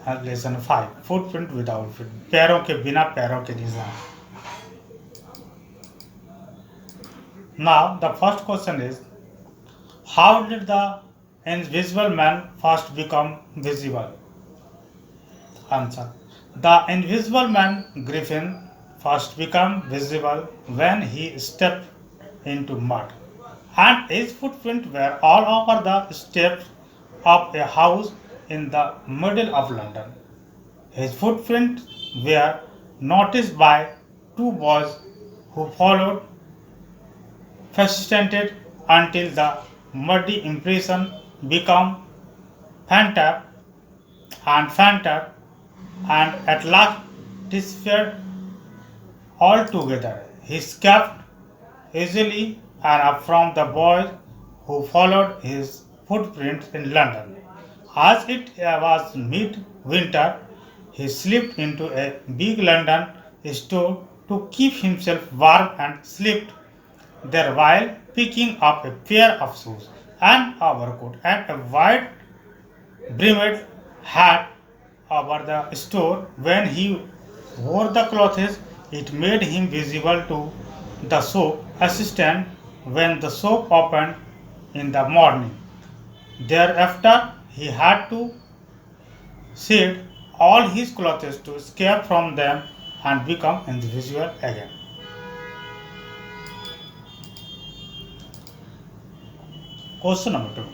Lesson 5 footprint without feet, पैरों के बिना पैरों के निशान. Now the first question is, how did the invisible man first become visible? Answer. The invisible man Griffin first became visible when he stepped into mud, and his footprints were all over the steps of a house in the middle of London. His footprints were noticed by two boys who followed persisted until the muddy impression became fainter and fainter and at last disappeared altogether. He escaped easily and from the boys who followed his footprints in London. As it was mid-winter, he slipped into a big London store to keep himself warm and slept there while picking up a pair of shoes, an overcoat, and a wide brimmed hat over the store. When he wore the clothes, it made him visible to the shop assistant when the shop opened in the morning. Thereafter, he had to shed all his clothes to escape from them and become invisible again. Question number 2.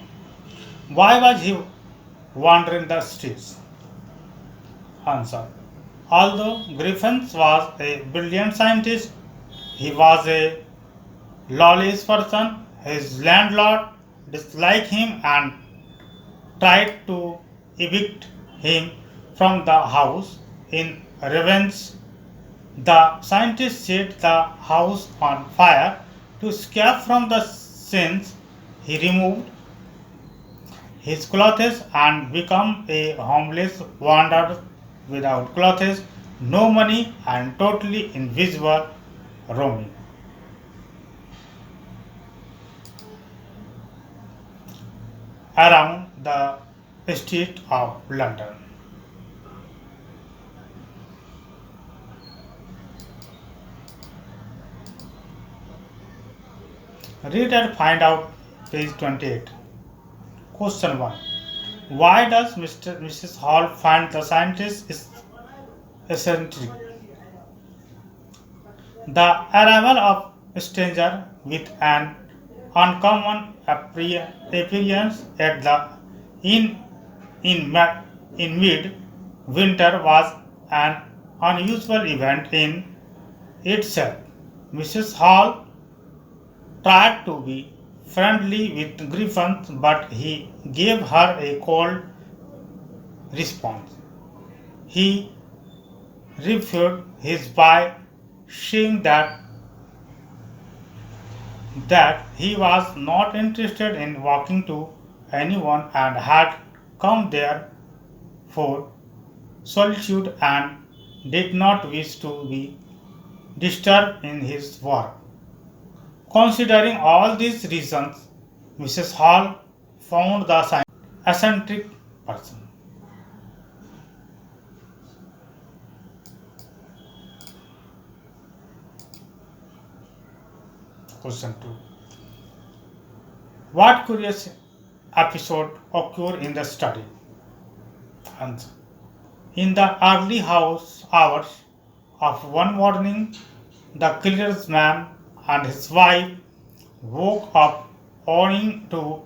Why was he wandering the streets? Answer. Although Griffin was a brilliant scientist, he was a lawless person. His landlord disliked him and tried to evict him from the house. In revenge, the scientist set the house on fire. To escape from the scenes, he removed his clothes and became a homeless wanderer without clothes, no money, and totally invisible, roaming around the streets of London. Read and find out page 28. Question 1. Why does Mrs. Hall find the scientist eccentric? The arrival of a stranger with an uncommon appearance at the inn in mid-winter was an unusual event in itself. Mrs. Hall tried to be friendly with Griffin, but he gave her a cold response. He refuted his by saying that he was not interested in walking to anyone and had come there for solitude and did not wish to be disturbed in his work. Considering all these reasons, Mrs. Hall found the eccentric person. Question 2. What curious episode occurred in the study? Answer. In the early house hours of one morning, the clearsman and his wife woke up owing to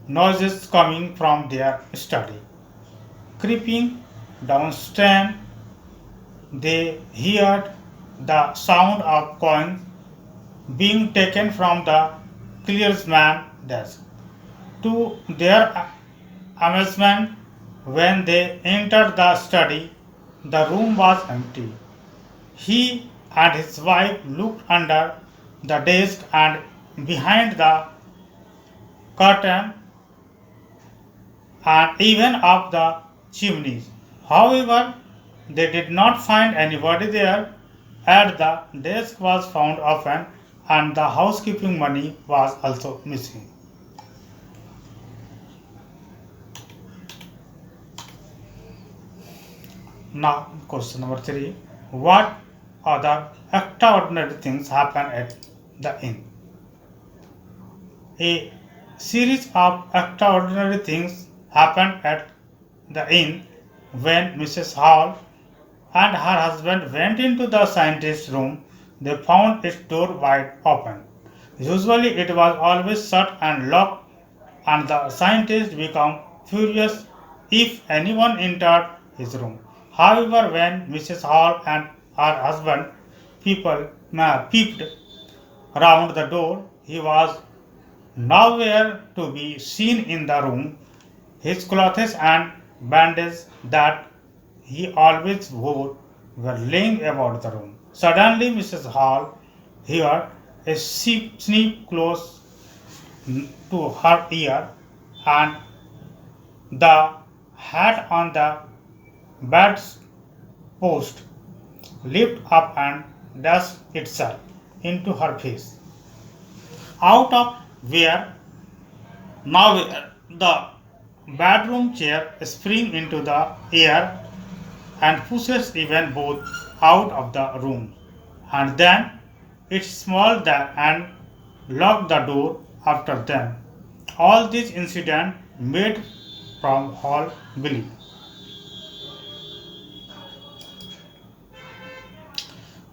noises coming from their study. Creeping downstairs, they heard the sound of coins being taken from the clearsman's desk. To their amazement, when they entered the study, the room was empty. He and his wife looked under the desk and behind the curtain and even up the chimneys. However, they did not find anybody there, and the desk was found open and the housekeeping money was also missing. Now, question number three. What other extraordinary things happen at the inn? A series of extraordinary things happened at the inn when Mrs. Hall and her husband went into the scientist's room. They found its door wide open. Usually it was always shut and locked, and the scientist became furious if anyone entered his room. However, when Mrs. Hall and her husband people peeped round the door, he was nowhere to be seen in the room. His clothes and bandages that he always wore were laying about the room. Suddenly, Mrs. Hall heard a sneak close to her ear, and the hat on the bedpost lifted up and dashed itself into her face. Out of where now the bedroom chair springs into the air and pushes even both out of the room, and then it smalled and locked the door after them. All this incident made from Hall believe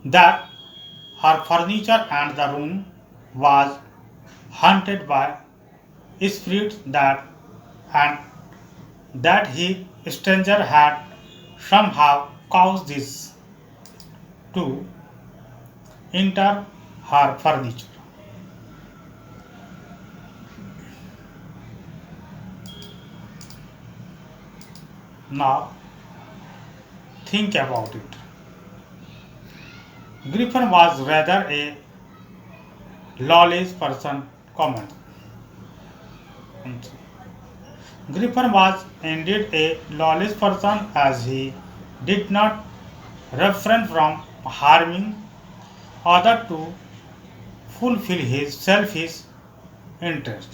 that her furniture and the room was haunted by spirits and that he stranger had somehow caused this to enter her furniture. Now think about it. Griffin was rather a lawless person. Comment. Griffin was indeed a lawless person as he did not refrain from harming others to fulfill his selfish interest.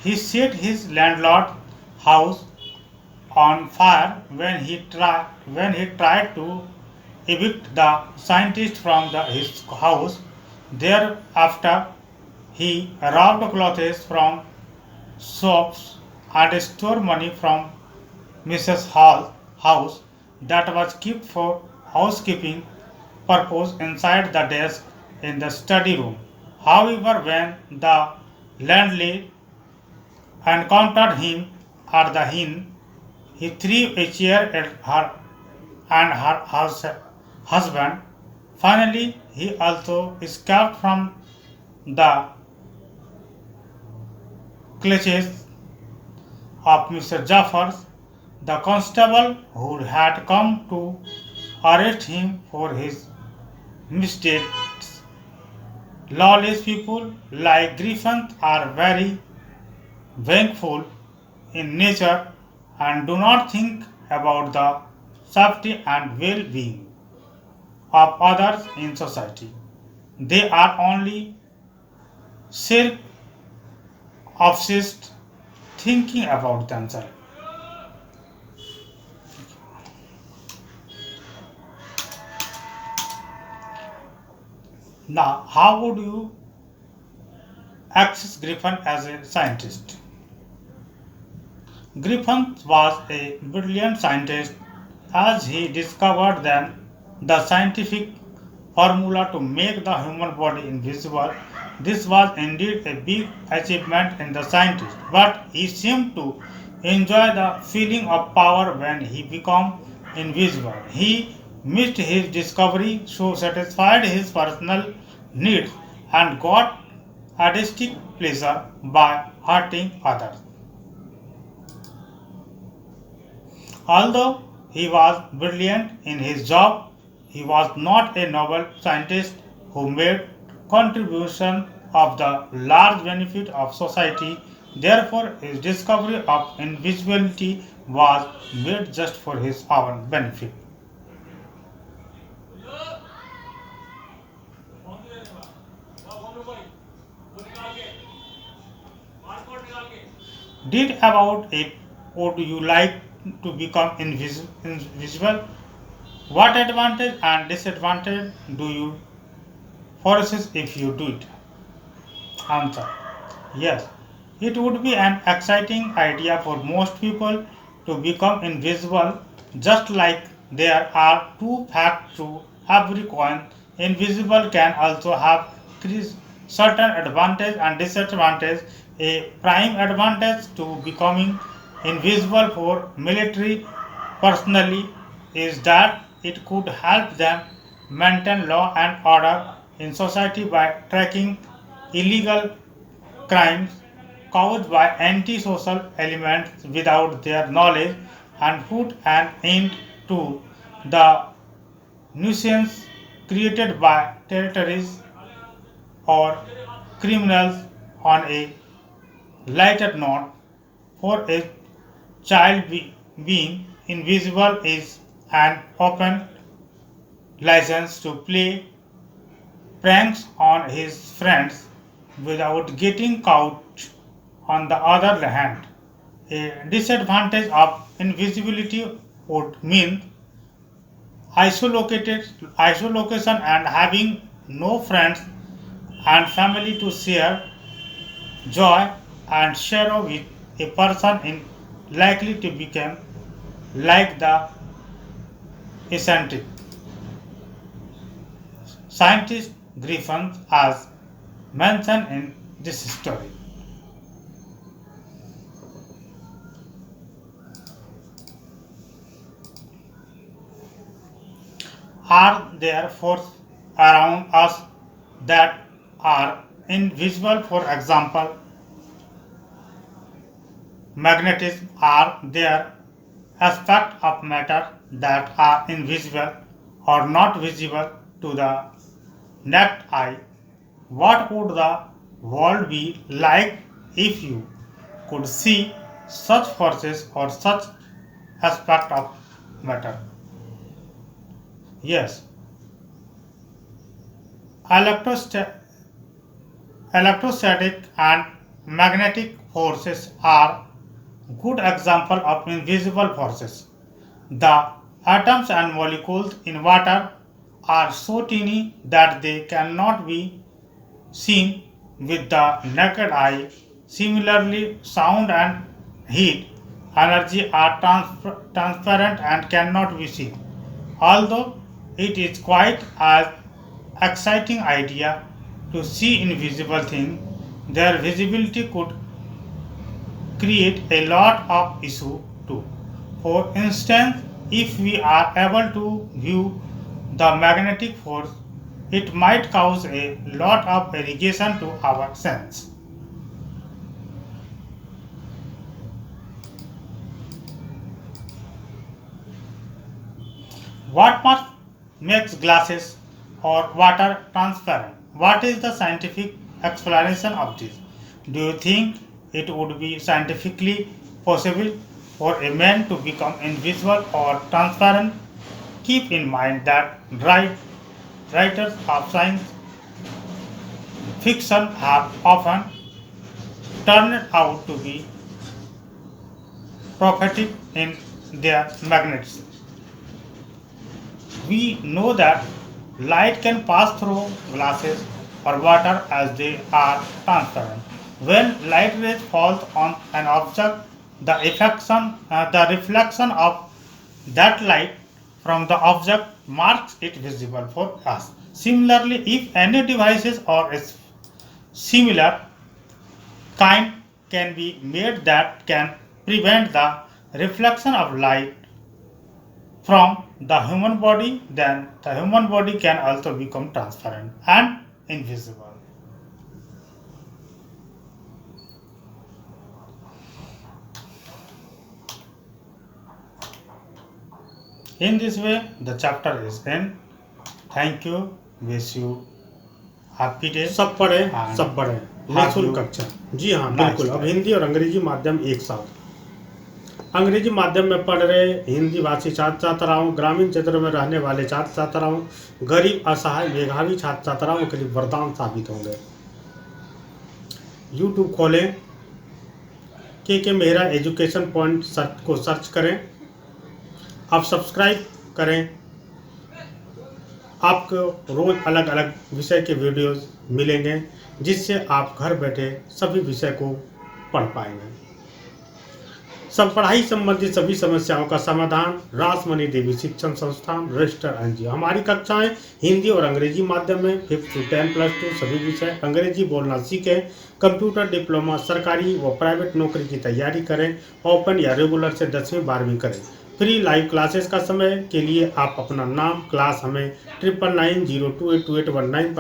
He set his landlord's house on fire when he tried to evict the scientist from his house. Thereafter, he robbed clothes from shops and stole money from Mrs. Hall's house that was kept for housekeeping purpose inside the desk in the study room. However, when the landlady encountered him at the inn, he threw a chair at her and her husband. Finally, he also escaped from the clutches of Mr. Jaffers, the constable who had come to arrest him for his misdeeds. Lawless people like Griffin are very vengeful in nature and do not think about the safety and well-being of others in society. They are only self-obsessed, thinking about themselves. Now, how would you access Griffin as a scientist? Griffin was a brilliant scientist as he discovered then the scientific formula to make the human body invisible. This was indeed a big achievement in the scientist, but he seemed to enjoy the feeling of power when he became invisible. He missed his discovery, so satisfied his personal needs and got artistic pleasure by hurting others. Although he was brilliant in his job, he was not a Nobel scientist who made contribution of the large benefit of society. Therefore, his discovery of invisibility was made just for his own benefit. Did about it, would you like to become invisible? What advantage and disadvantage do you foresee if you do it? Answer. Yes, it would be an exciting idea for most people to become invisible, just like there are two facts to every coin. Invisible can also have certain advantage and disadvantage. A prime advantage to becoming invisible for military personally is that it could help them maintain law and order in society by tracking illegal crimes caused by antisocial elements without their knowledge and put an end to the nuisance created by terrorists or criminals. On a lighter note, for a child being invisible is an open license to play pranks on his friends without getting caught. On the other hand, a disadvantage of invisibility would mean isolation and having no friends and family to share joy and sorrow with. A person in likely to become like the eccentric scientist Griffin as mentioned in this story. Are there forces around us that are invisible? For example, magnetism. Are there aspects of matter that are invisible or not visible to the naked eye? What would the world be like if you could see such forces or such aspect of matter? Yes, electrosta- electrostatic and magnetic forces are good example of invisible forces. The atoms and molecules in water are so tiny that they cannot be seen with the naked eye. Similarly, sound and heat energy are transparent and cannot be seen. Although it is quite an exciting idea to see invisible things, their visibility could create a lot of issue too. For instance, if we are able to view the magnetic force, it might cause a lot of irrigation to our sense. Makes glasses or water transparent? What is the scientific explanation of this? Do you think it would be scientifically possible for a man to become invisible or transparent? Keep in mind that writers of science fiction have often turned out to be prophetic in their magnetism. We know that light can pass through glasses or water as they are transparent. When light rays fall on an object, the reflection of that light from the object marks it visible for us. Similarly, if any devices or a similar kind can be made that can prevent the reflection of light from the human body, then the human body can also become transparent and invisible. In this way, the chapter is end. Thank you. Wish you happy day. सब पढ़े निःशुल्क कक्षा। जी हाँ बिल्कुल। अब हिंदी और अंग्रेजी माध्यम एक साथ। अंग्रेजी माध्यम में पढ़ रहे हिंदी भाषी छात्र छात्राओं, ग्रामीण क्षेत्र में रहने वाले छात्र छात्राओं, गरीब असहाय मेधावी छात्र छात्राओं के लिए वरदान साबित होंगे। यूट्यूब खोलें, के मेरा एजुकेशन पॉइंट को सर्च करें। अब सब्सक्राइब करें आपको रोज़ अलग अलग विषय के वीडियोज़ मिलेंगे, जिससे आप घर बैठे सभी विषय को पढ़ पाएंगे। सब पढ़ाई संबंधित सभी समस्याओं का समाधान रासमणि देवी शिक्षण संस्थान रजिस्टर एनजीओ। हमारी कक्षाएं हिंदी और अंग्रेजी माध्यम में 5th to 10+2 सभी विषय। अंग्रेजी बोलना सीखें, कंप्यूटर डिप्लोमा सरकारी व प्राइवेट नौकरी की तैयारी करें, ओपन या रेगुलर से 10वीं 12वीं करें। फ्री लाइव क्लासेस का समय के लिए आप अपना नाम, क्लास हमें 9990282819 पर